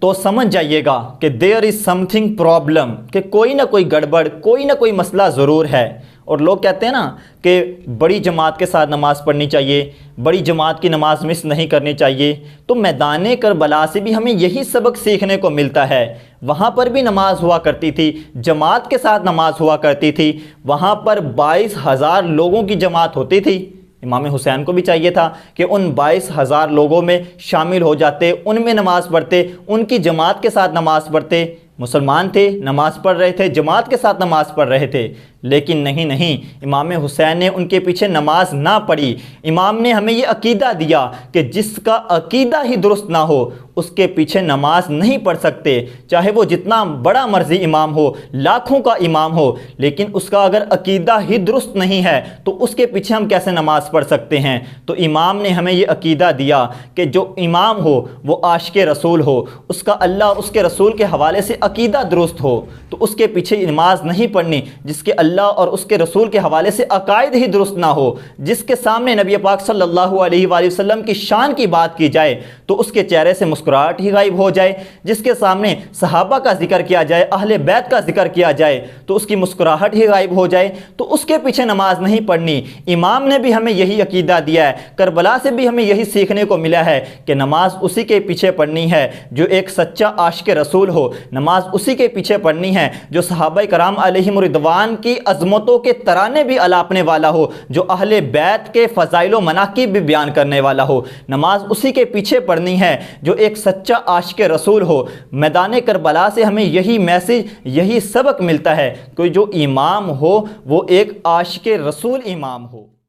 تو سمجھ جائیے گا کہ دیر از سم تھنگ پرابلم، کہ کوئی نہ کوئی گڑبڑ، کوئی نہ کوئی مسئلہ ضرور ہے۔ اور لوگ کہتے ہیں نا کہ بڑی جماعت کے ساتھ نماز پڑھنی چاہیے، بڑی جماعت کی نماز مس نہیں کرنی چاہیے، تو میدان کربلا سے بھی ہمیں یہی سبق سیکھنے کو ملتا ہے۔ وہاں پر بھی نماز ہوا کرتی تھی، جماعت کے ساتھ نماز ہوا کرتی تھی، وہاں پر 22,000 لوگوں کی جماعت ہوتی تھی۔ امام حسین کو بھی چاہیے تھا کہ ان 22,000 لوگوں میں شامل ہو جاتے، ان میں نماز پڑھتے، ان کی جماعت کے ساتھ نماز پڑھتے۔ مسلمان تھے، نماز پڑھ رہے تھے، جماعت کے ساتھ نماز پڑھ رہے تھے، لیکن نہیں، امام حسین نے ان کے پیچھے نماز نہ پڑھی۔ امام نے ہمیں یہ عقیدہ دیا کہ جس کا عقیدہ ہی درست نہ ہو اس کے پیچھے نماز نہیں پڑھ سکتے، چاہے وہ جتنا بڑا مرضی امام ہو، لاکھوں کا امام ہو، لیکن اس کا اگر عقیدہ ہی درست نہیں ہے تو اس کے پیچھے ہم کیسے نماز پڑھ سکتے ہیں؟ تو امام نے ہمیں یہ عقیدہ دیا کہ جو امام ہو وہ عاشق رسول ہو، اس کا اللہ اور اس کے رسول کے حوالے سے عقیدہ درست ہو، تو اس کے پیچھے نماز نہیں پڑھنی جس کے اللہ اور اس کے رسول کے حوالے سے عقائد ہی درست نہ ہو۔ جس کے سامنے نبی پاک صلی اللہ علیہ وآلہ وسلم کی شان کی بات کی جائے تو اس کے چہرے سے مسکراہٹ ہی غائب ہو جائے، جس کے سامنے صحابہ کا ذکر کیا جائے، اہل بیت کا ذکر کیا جائے تو اس کی مسکراہٹ ہی غائب ہو جائے، تو اس کے پیچھے نماز نہیں پڑھنی۔ امام نے بھی ہمیں یہی عقیدہ دیا ہے، کربلا سے بھی ہمیں یہی سیکھنے کو ملا ہے کہ نماز اسی کے پیچھے پڑھنی ہے جو ایک سچا عاشق رسول ہو، نماز اسی کے پیچھے پڑھنی ہے جو صحابہ کرام علیہم رضوان کی عظمتوں کے ترانے بھی الاپنے والا ہو، جو اہل بیت کے فضائل و مناقب بھی بیان کرنے والا ہو۔ نماز اسی کے پیچھے پڑھنی ہے جو ایک سچا عاشق رسول ہو۔ میدان کربلا سے ہمیں یہی میسج، یہی سبق ملتا ہے کہ جو امام ہو وہ ایک عاشق رسول امام ہو۔